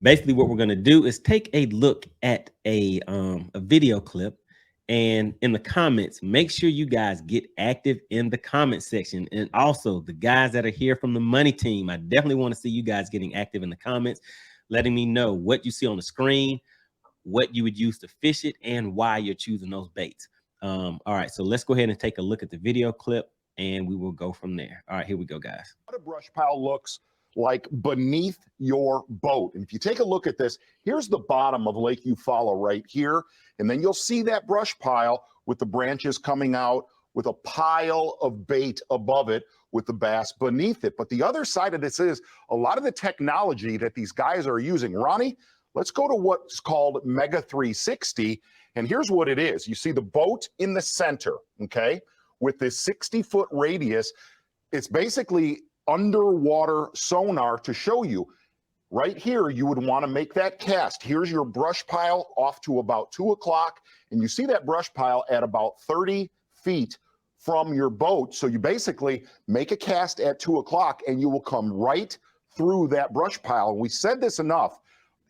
basically what we're going to do is take a look at a video clip, and in the comments, make sure you guys get active in the comment section. And also the guys that are here from the money team, I definitely want to see you guys getting active in the comments, letting me know what you see on the screen, what you would use to fish it, and why you're choosing those baits. All right, so let's go ahead and take a look at the video clip, and we will go from there. All right, here we go, guys. What a brush pile looks like beneath your boat. And if you take a look at this, here's the bottom of Lake Eufaula right here. And then you'll see that brush pile with the branches coming out with a pile of bait above it with the bass beneath it. But the other side of this is a lot of the technology that these guys are using. Ronnie, let's go to what's called Mega 360. And here's what it is. You see the boat in the center, okay, with this 60-foot radius. It's basically underwater sonar to show you. Right here, you would want to make that cast. Here's your brush pile off to about 2 o'clock, and you see that brush pile at about 30 feet from your boat. So you basically make a cast at 2 o'clock, and you will come right through that brush pile. And we said this enough,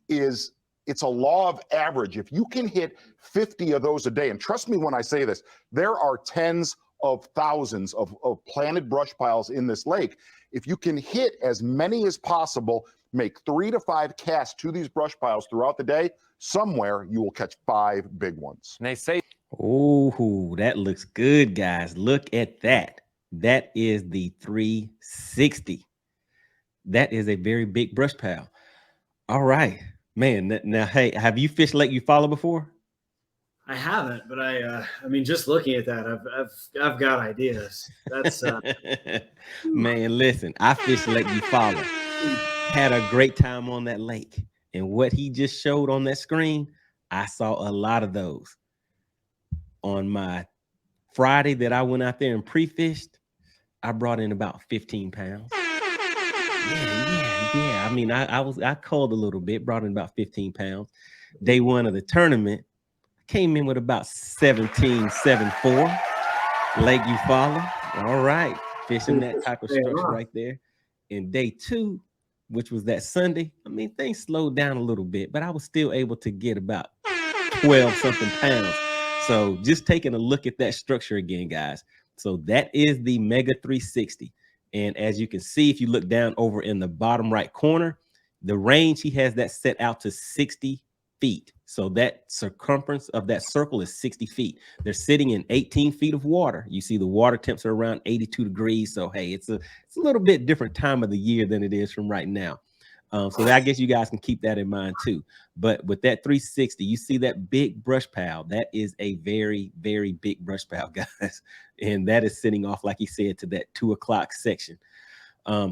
is it's a law of average. If you can hit 50 of those a day, and trust me when I say this, there are tens of thousands of planted brush piles in this lake. If you can hit as many as possible, make 3 to 5 casts to these brush piles throughout the day, somewhere you will catch 5 big ones. And they say, oh, that looks good, guys. Look at that. That is the 360. That is a very big brush pile. All right, man. Now, hey, have you fished Lake Eufaula before? I haven't, but I mean, just looking at that, I've got ideas. That's man. Listen, I fished Lake Eufaula, had a great time on that lake, and what he just showed on that screen, I saw a lot of those. On my Friday that I went out there and pre-fished, I brought in about 15 pounds. Yeah. I mean, I called a little bit, brought in about 15 pounds. Day one of the tournament, came in with about 17.74. Lake Eufaula. All right. Fishing that type of structure right there. And day two, which was that Sunday, I mean, things slowed down a little bit, but I was still able to get about 12 something pounds. So just taking a look at that structure again, guys. So that is the Mega 360. And as you can see, if you look down over in the bottom right corner, the range, he has that set out to 60 feet. So that circumference of that circle is 60 feet. They're sitting in 18 feet of water. You see the water temps are around 82 degrees. So, hey, it's a little bit different time of the year than it is from right now. So I guess you guys can keep that in mind too. But with that 360, you see that big brush pile. That is a very, very big brush pile, guys. And that is sitting off, like he said, to that 2 o'clock section.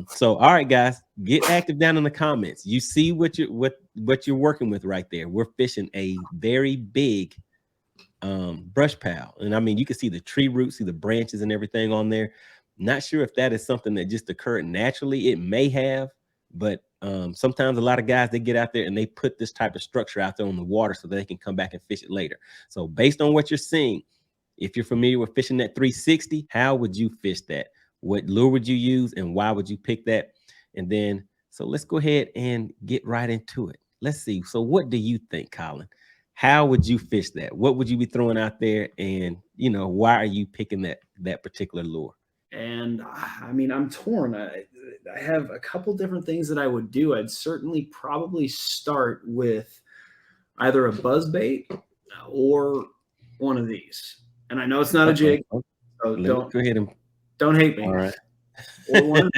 So all right, guys, get active down in the comments. You see what you're working with right there. We're fishing a very big brush pile. And I mean, you can see the tree roots, see the branches and everything on there. Not sure if that is something that just occurred naturally. It may have, but sometimes a lot of guys, they get out there and they put this type of structure out there on the water so they can come back and fish it later. So based on what you're seeing, if you're familiar with fishing that 360, how would you fish that? What lure would you use and why would you pick that? And then, so let's go ahead and get right into it. Let's see. So what do you think, Colin? How would you fish that? What would you be throwing out there? And, you know, why are you picking that particular lure? And I mean, I'm torn. I have a couple different things that I would do. I'd certainly probably start with either a buzzbait or one of these. And I know it's not a jig, so go ahead and don't hate me. All right. Or one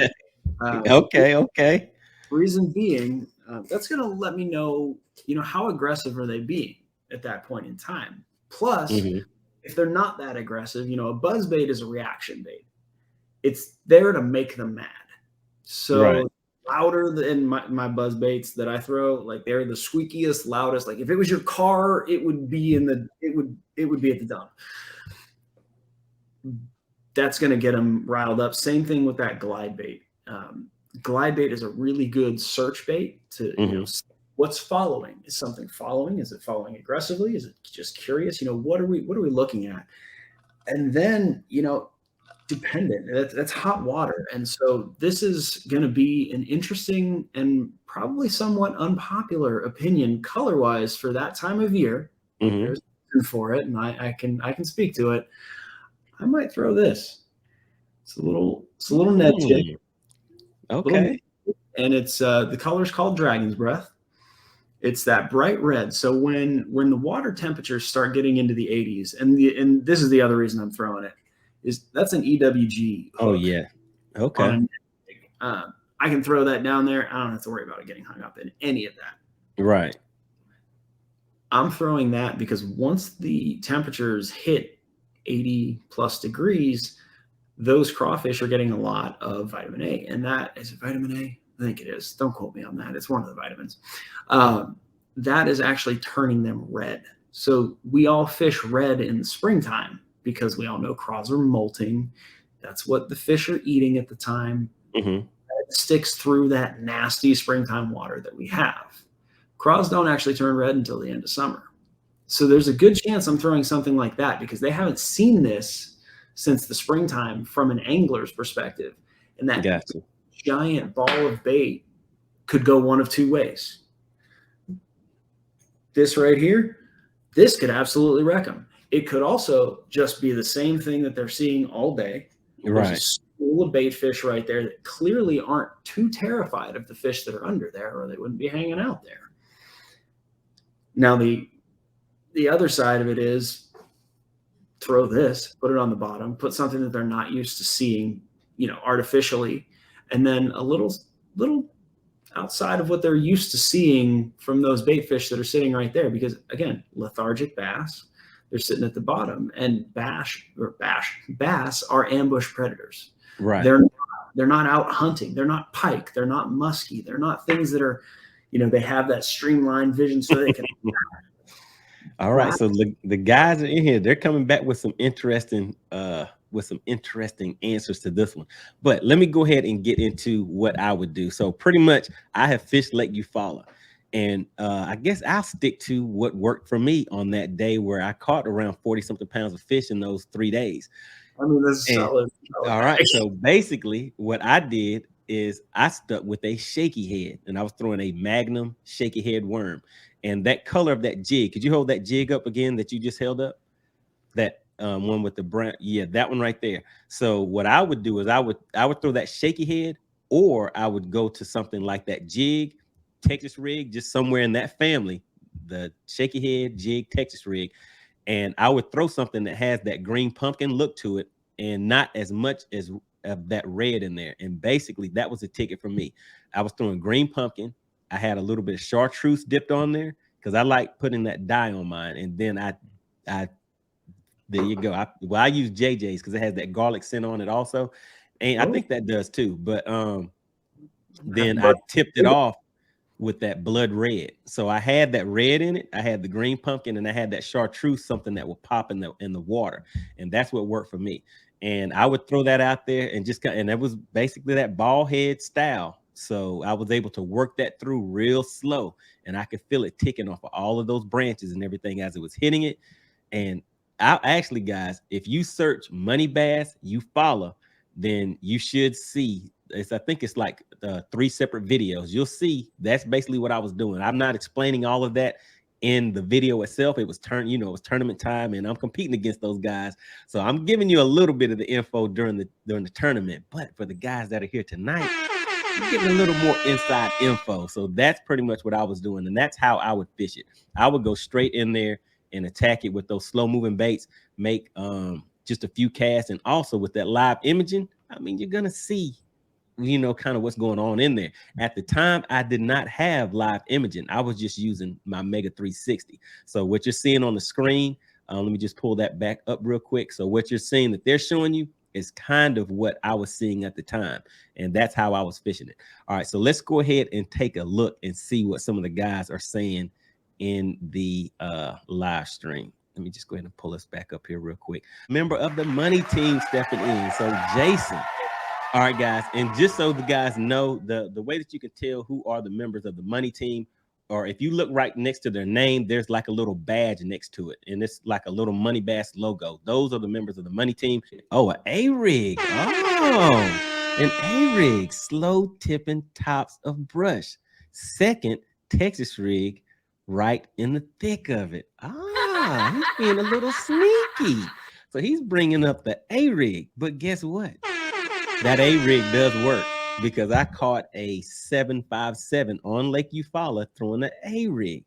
okay. Reason being, that's going to let me know, you know, how aggressive are they being at that point in time. Plus, if they're not that aggressive, you know, a buzzbait is a reaction bait. It's there to make them mad. So louder than my buzz baits that I throw, like they're the squeakiest, loudest. Like if it was your car, it would be it would be at the dump. That's going to get them riled up. Same thing with that glide bait. Glide bait is a really good search bait to you know, what's following. Is something following? Is it following aggressively? Is it just curious? You know, what are we looking at? And then, you know, dependent. That's hot water. And so this is going to be an interesting and probably somewhat unpopular opinion color-wise for that time of year. Mm-hmm. There's a reason for it, and I can speak to it. I might throw this. It's a little Ned jig. Okay. And it's the color's called Dragon's Breath. It's that bright red. So when the water temperatures start getting into the 80s, and this is the other reason I'm throwing it, is that's an EWG hook. Oh yeah. Okay. I can throw that down there. I don't have to worry about it getting hung up in any of that. Right. I'm throwing that because once the temperatures hit 80 plus degrees, those crawfish are getting a lot of vitamin A. And that is it vitamin A? I think it is. Don't quote me on that. It's one of the vitamins. That is actually turning them red. So we all fish red in the springtime because we all know craws are molting. That's what the fish are eating at the time. Mm-hmm. It sticks through that nasty springtime water that we have. Craws don't actually turn red until the end of summer. So there's a good chance I'm throwing something like that because they haven't seen this since the springtime from an angler's perspective. And that giant ball of bait could go one of two ways. This right here, this could absolutely wreck them. It could also just be the same thing that they're seeing all day. Right. There's a school of bait fish right there that clearly aren't too terrified of the fish that are under there, or they wouldn't be hanging out there. Now, the other side of it is throw this, put it on the bottom, put something that they're not used to seeing, artificially, and then a little outside of what they're used to seeing from those bait fish that are sitting right there. Because again, lethargic bass, they're sitting at the bottom, and bass are ambush predators. Right. They're not out hunting. They're not pike. They're not muskie. They're not things that are, they have that streamlined vision so they can. All right. So the guys are in here. They're coming back with some interesting answers to this one. But let me go ahead and get into what I would do. So pretty much I have fished Lake Eufaula. And I guess I'll stick to what worked for me on that day where I caught around 40-something pounds of fish in those 3 days. I mean, that's solid. All right. So basically what I did is I stuck with a shaky head, and I was throwing a Magnum shaky head worm. And that color of that jig, could you hold that jig up again that you just held up? That one with the brown, yeah, that one right there. So what I would do is I would throw that shaky head, or I would go to something like that jig, Texas rig, just somewhere in that family, the shaky head, jig, Texas rig, and I would throw something that has that green pumpkin look to it, and not as much as of that red in there. And basically that was a ticket for me. I was throwing green pumpkin. I had a little bit of chartreuse dipped on there because I like putting that dye on mine. And then I there you go. I use JJ's because it has that garlic scent on it also. And I think that does too. But then I tipped it off with that blood red. So I had that red in it. I had the green pumpkin, and I had that chartreuse, something that would pop in the water. And that's what worked for me. And I would throw that out there and and that was basically that ball head style. So I was able to work that through real slow, and I could feel it ticking off of all of those branches and everything as it was hitting it. And I actually, guys, if you search MoneyBass Eufaula, then you should see I think it's like 3 separate videos. You'll see that's basically what I was doing. I'm not explaining all of that in the video itself. It was it was tournament time, and I'm competing against those guys. So I'm giving you a little bit of the info during the tournament. But for the guys that are here tonight, you're getting a little more inside info. So that's pretty much what I was doing, and that's how I would fish it. I would go straight in there and attack it with those slow moving baits, make just a few casts, and also with that live imaging, I mean, you're gonna see kind of what's going on in there. At the time, I did not have live imaging. I was just using my Mega 360. So what you're seeing on the screen, let me just pull that back up real quick. So what you're seeing that they're showing you is kind of what I was seeing at the time. And that's how I was fishing it. All right, so let's go ahead and take a look and see what some of the guys are saying in the live stream. Let me just go ahead and pull us back up here real quick. Member of the money team stepping in. So Jason. All right, guys, and just so the guys know, the way that you can tell who are the members of the money team or if you look right next to their name, there's like a little badge next to it, and it's like a little MoneyBass logo. Those are the members of the money team. Oh, an A-rig. Oh, an A-rig, slow tipping tops of brush. Second, Texas rig, right in the thick of it. Ah, he's being a little sneaky. So he's bringing up the A-rig, but guess what? That A-rig does work, because I caught a 757 on Lake Eufaula throwing the A-rig.